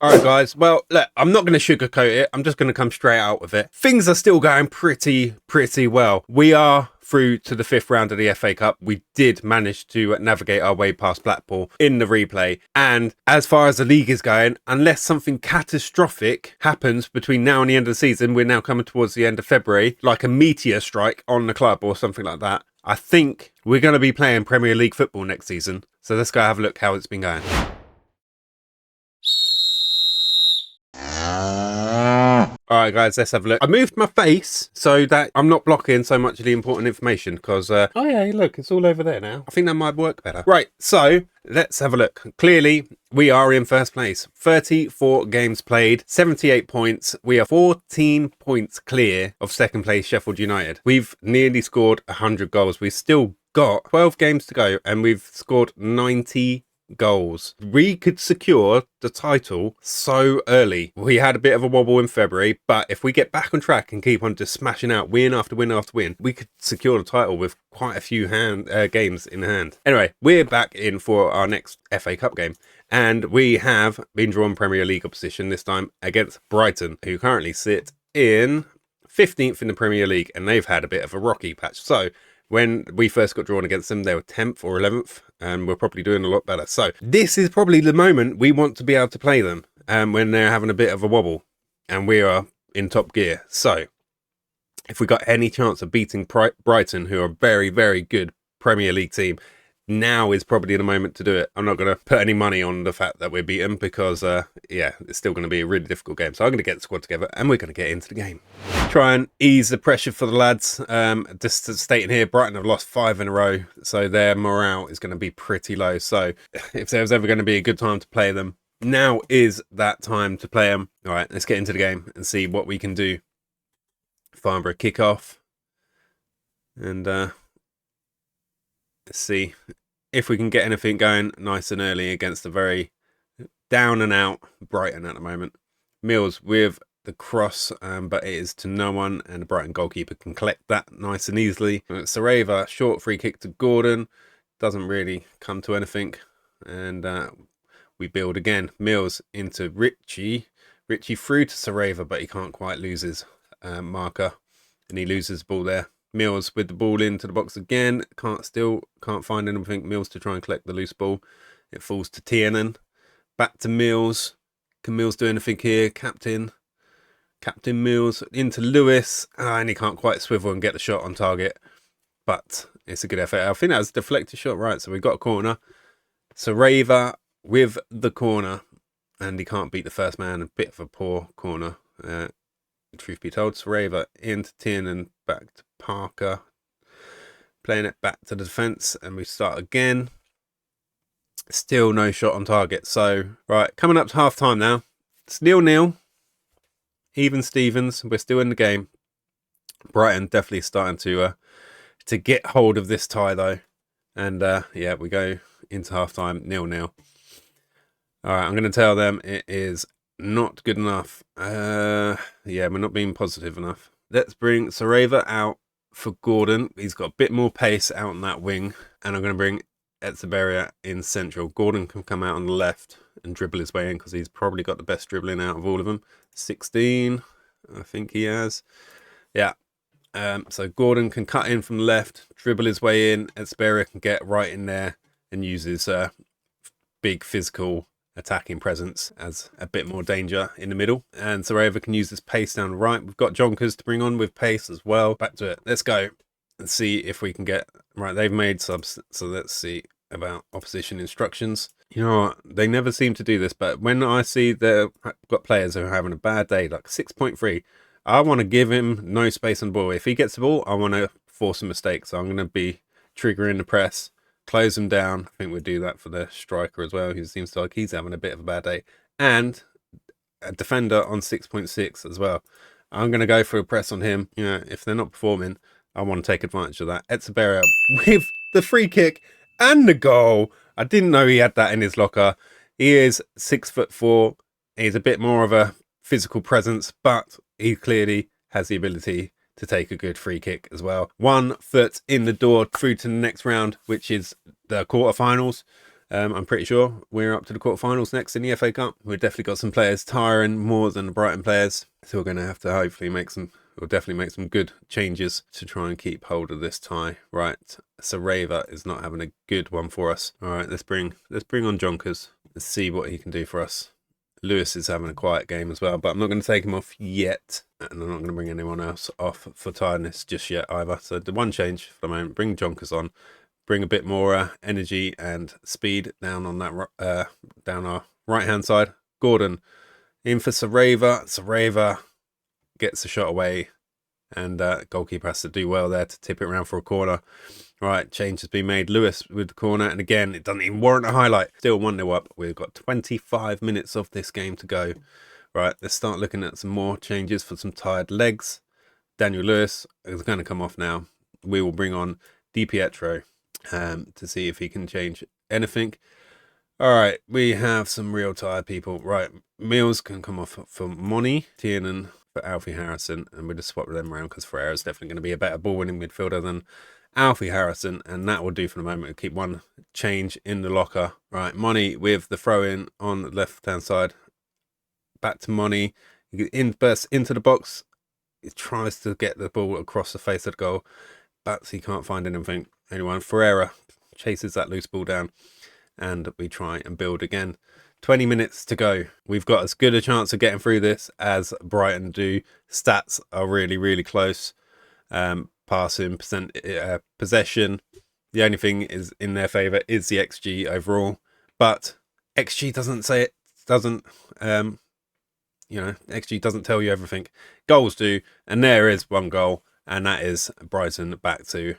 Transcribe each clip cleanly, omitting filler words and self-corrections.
All right, guys. Well, look, I'm not going to sugarcoat it. I'm just going to come straight out with it. Things are still going pretty well. We are through to the 5th round of the FA Cup. We did manage to navigate our way past Blackpool in the replay. And as far as the league is going, unless something catastrophic happens between now and the end of the season, we're now coming towards the end of February, like a meteor strike on the club or something like that, I think we're going to be playing Premier League football next season. So let's go have a look how it's been going. All right, guys, let's have a look. I moved my face so that I'm not blocking so much of the important information because, oh yeah, look, it's all over there now. I think that might work better. Right, so let's have a look. Clearly, we are in first place. 34 games played, 78 points. We are 14 points clear of second place Sheffield United. We've nearly scored 100 goals. We've still got 12 games to go and we've scored 90 goals. We could secure the title so early. We had a bit of a wobble in February, but if we get back on track and keep on just smashing out win after win after win, we could secure the title with quite a few games in hand. Anyway, we're back in for our next FA Cup game, and we have been drawn Premier League opposition this time against Brighton, who currently sit in 15th in the Premier League, and they've had a bit of a rocky patch. So when we first got drawn against them, they were 10th or 11th, and we're probably doing a lot better. So this is probably the moment we want to be able to play them when they're having a bit of a wobble, and we are in top gear. So if we got any chance of beating Brighton, who are a very, very good Premier League team, now is probably the moment to do it. I'm not going to put any money on the fact that we're beaten because, yeah, it's still going to be a really difficult game. So I'm going to get the squad together and we're going to get into the game. Try and ease the pressure for the lads. Just stating here, Brighton have lost 5 in a row, so their morale is going to be pretty low. So if there was ever going to be a good time to play them, now is that time to play them. All right, let's get into the game and see what we can do. Farnborough kick off. And let's see if we can get anything going nice and early against a very down and out Brighton at the moment. Mills with the cross, but it is to no one, and the Brighton goalkeeper can collect that nice and easily. Sareva, short free kick to Gordon. Doesn't really come to anything. And we build again. Mills into Richie. Richie through to Sareva, but he can't quite lose his marker. And he loses the ball there. Mills with the ball into the box again. Can't find anything. Mills to try and collect the loose ball. It falls to Tiernan. Back to Mills. Can Mills do anything here? Captain Mills into Lewis. And he can't quite swivel and get the shot on target. But it's a good effort. I think that was a deflected shot, right? So we've got a corner. Sareva with the corner. And he can't beat the first man. A bit of a poor corner. Truth be told, Sareva into Tiernan, back to Parker, playing it back to the defence, and we start again. Still no shot on target. So, right, coming up to half time now. It's 0-0. Even Stevens, we're still in the game. Brighton definitely starting to get hold of this tie though. And yeah, we go into half time 0-0. Alright, I'm going to tell them it is not good enough. Yeah, we're not being positive enough. Let's bring Sareva out for Gordon. He's got a bit more pace out on that wing. And I'm going to bring Etzeberria in central. Gordon can come out on the left and dribble his way in because he's probably got the best dribbling out of all of them. 16, I think he has. Yeah. So Gordon can cut in from the left, dribble his way in. Etzeberria can get right in there and use his big physical attacking presence as a bit more danger in the middle. And Sareva can use this pace down the right. We've got Jonkers to bring on with pace as well. Back to it. Let's go and see if we can get... Right, they've made subs, so let's see about opposition instructions. You know what? They never seem to do this, but when I see they've got players who are having a bad day, like 6.3, I want to give him no space on the ball. If he gets the ball, I want to force a mistake. So I'm going to be triggering the press, close him down. I think we'll do that for the striker as well. He seems like he's having a bit of a bad day. And a defender on 6.6 as well. I'm going to go for a press on him. You know, if they're not performing, I want to take advantage of that. Etzeberria with the free kick and the goal. I didn't know he had that in his locker. He is 6'4". He's a bit more of a physical presence, but he clearly has the ability to take a good free kick as well. 1 foot in the door through to the next round, which is the quarterfinals. I'm pretty sure we're up to the quarterfinals next in the FA Cup. We've definitely got some players tiring more than the Brighton players, so we're going to have to hopefully definitely make some good changes to try and keep hold of this tie. Right, Sareva is not having a good one for us. All right, let's bring on Jonkers. Let's see what he can do for us. Lewis is having a quiet game as well, but I'm not going to take him off yet, and I'm not going to bring anyone else off for tiredness just yet either. So the one change for the moment, bring Jonkers on, bring a bit more energy and speed down on that down our right hand side. Gordon in for Sareva. Sareva gets the shot away, and goalkeeper has to do well there to tip it around for a corner. Right, change has been made. Lewis with the corner, and again, it doesn't even warrant a highlight. Still 1-0 up. We've got 25 minutes of this game to go. Right, let's start looking at some more changes for some tired legs. Daniel Lewis is going to come off now. We will bring on Di Pietro to see if he can change anything. All right, we have some real tired people. Right, Mills can come off for Moni, Tiernan for Alfie Harrison, and we'll just swap them around because Ferreira is definitely going to be a better ball-winning midfielder than Alfie Harrison, and that will do for the moment. We'll keep one change in the locker. Right, Moni with the throw-in on the left-hand side. Back to Moni. He bursts into the box. He tries to get the ball across the face of the goal, but he can't find anyone. Ferreira chases that loose ball down, and we try and build again. 20 minutes to go. We've got as good a chance of getting through this as Brighton do. Stats are really, really close. Passing, possession. The only thing is in their favour is the XG overall. But XG doesn't say it. XG doesn't tell you everything. Goals do. And there is one goal. And that is Brighton back to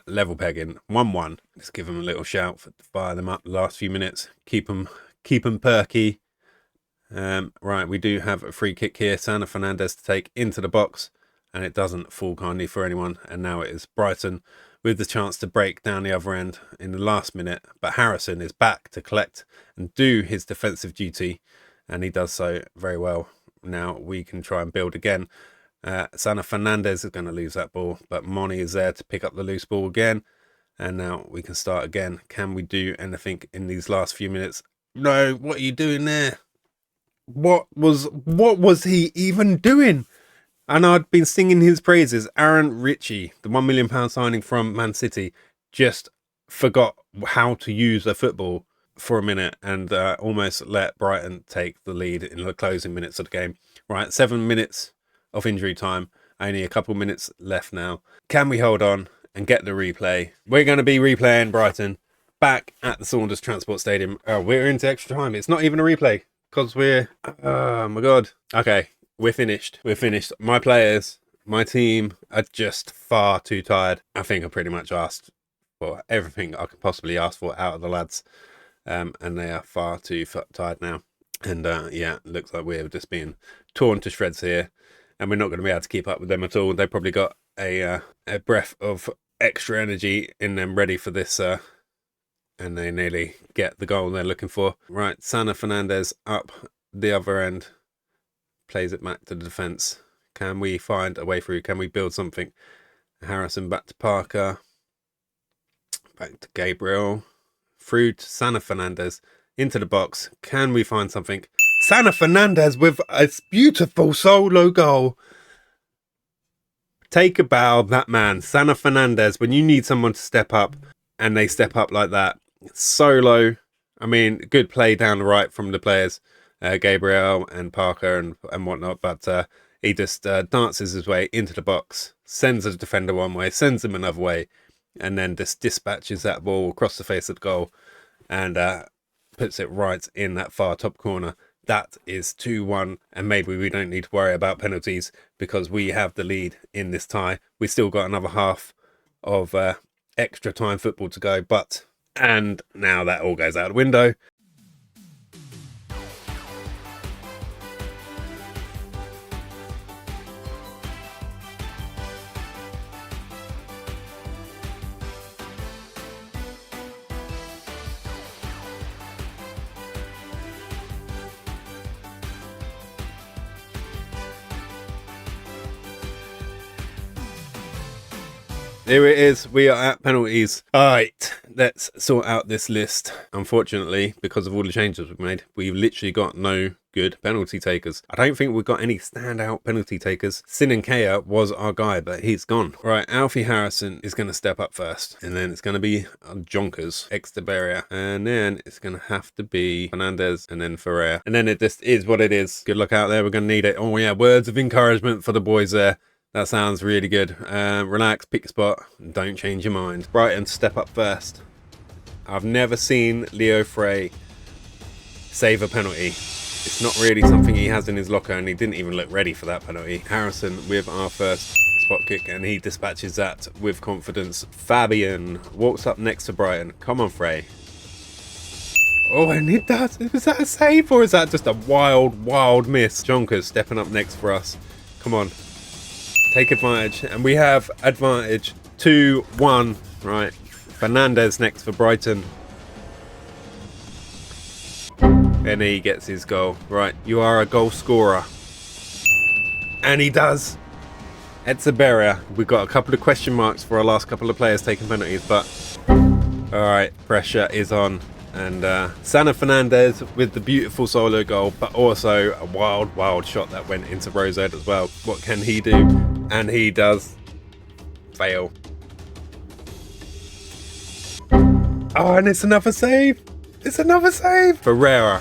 level pegging 1-1. Let's give them a little shout for fire them up the last few minutes. Keep them perky. Right, we do have a free kick here. Sana Fernandez to take into the box, and it doesn't fall kindly for anyone. And now it is Brighton with the chance to break down the other end in the last minute. But Harrison is back to collect and do his defensive duty, and he does so very well. Now we can try and build again. Sana Fernandez is going to lose that ball, but Moni is there to pick up the loose ball again. And now we can start again. Can we do anything in these last few minutes? No, what are you doing there? What was he even doing? And I'd been singing his praises. Aaron Ritchie, the £1 million signing from Man City, just forgot how to use a football for a minute and almost let Brighton take the lead in the closing minutes of the game. Right, 7 minutes of injury time. Only a couple minutes left now. Can we hold on and get the replay? We're going to be replaying Brighton back at the Saunders Transport Stadium. Oh, we're into extra time. It's not even a replay because oh my God. Okay, we're finished. My players, my team are just far too tired. I think I pretty much asked for everything I could possibly ask for out of the lads. And they are far too tired now. And yeah, it looks like we're just being torn to shreds here. And we're not going to be able to keep up with them at all. They've probably got a breath of extra energy in them ready for this. And they nearly get the goal they're looking for. Right, Sana Fernandez up the other end. Plays it back to the defence. Can we find a way through? Can we build something? Harrison back to Parker. Back to Gabriel. Through to Sana Fernandez. Into the box. Can we find something? Sana Fernandez with a beautiful solo goal. Take a bow, that man. Sana Fernandez, when you need someone to step up and they step up like that. Solo. I mean, good play down the right from the players. Gabriel and Parker and whatnot. But he just dances his way into the box. Sends the defender one way. Sends him another way. And then just dispatches that ball across the face of the goal. And puts it right in that far top corner. That is 2-1, and maybe we don't need to worry about penalties because we have the lead in this tie. We still got another half of extra time football to go, and now that all goes out the window. Here it is. We are at penalties. All right. let's sort out this list. Unfortunately, because of all the changes we've made, we've literally got no good penalty takers. I don't think we've got any standout penalty takers. Sinankea was our guy, but he's gone. Right, Alfie Harrison is going to step up first, and then it's going to be Jonkers, Exteberia, and then it's going to have to be Fernandez, and then Ferrer. And then it just is what it is. Good luck out there. We're going to need it. Oh yeah, words of encouragement for the boys there. That sounds really good. Relax, pick a spot, and don't change your mind. Brighton, step up first. I've never seen Leo Frey save a penalty. It's not really something he has in his locker, and he didn't even look ready for that penalty. Harrison with our first spot kick, and he dispatches that with confidence. Fabian walks up next to Brighton. Come on, Frey. Oh, and it does. Was that a save, or is that just a wild miss? Jonkers stepping up next for us. Come on. Take advantage, and we have advantage 2-1. Right, Fernandez next for Brighton, and he gets his goal. Right, you are a goal scorer, and he does. Etzeberria, we've got a couple of question marks for our last couple of players taking penalties, but all right, pressure is on. And Sana Fernandez with the beautiful solo goal, but also a wild shot that went into Rosette as well. What can he do? And he does fail. Oh, and it's another save. It's another save. Ferreira.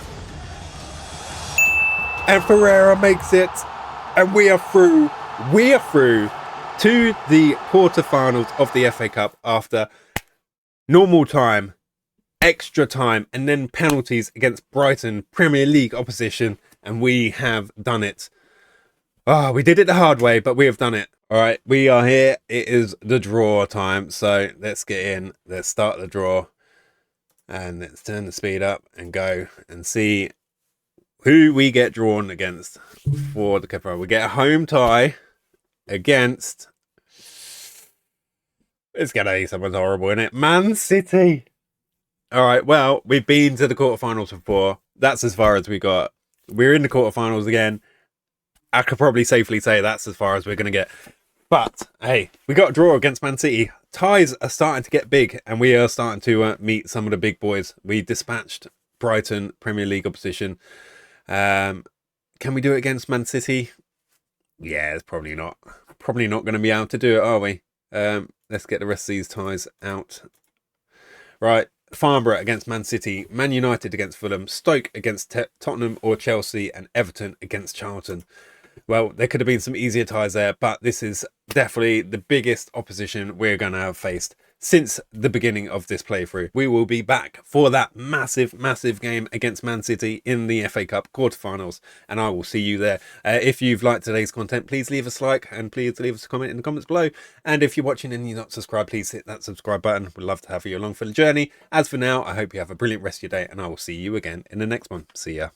And Ferreira makes it. And we are through. We are through to the quarterfinals of the FA Cup after normal time, extra time, and then penalties against Brighton Premier League opposition, and we have done it. Oh, we did it the hard way, but we have done it. All right, we are here. It is the draw time, so let's get in. Let's start the draw, and let's turn the speed up and go and see who we get drawn against for the cup. We get a home tie against. It's gonna be someone horrible, isn't it? Man City. All right, well, we've been to the quarterfinals before. That's as far as we got. We're in the quarterfinals again. I could probably safely say that's as far as we're going to get. But, hey, we got a draw against Man City. Ties are starting to get big, and we are starting to meet some of the big boys. We dispatched Brighton Premier League opposition. Can we do it against Man City? Yeah, it's probably not. Probably not going to be able to do it, are we? Let's get the rest of these ties out. Right. Farnborough against Man City, Man United against Fulham, Stoke against Tottenham or Chelsea, and Everton against Charlton. Well, there could have been some easier ties there, but this is definitely the biggest opposition we're going to have faced since the beginning of this playthrough. We will be back for that massive game against Man City in the FA Cup quarterfinals, and I will see you there. If you've liked today's content, please leave us a like, and please leave us a comment in the comments below. And if you're watching and you're not subscribed, please hit that subscribe button. We'd love to have you along for the journey. As for now, I hope you have a brilliant rest of your day, and I will see you again in the next one. See ya.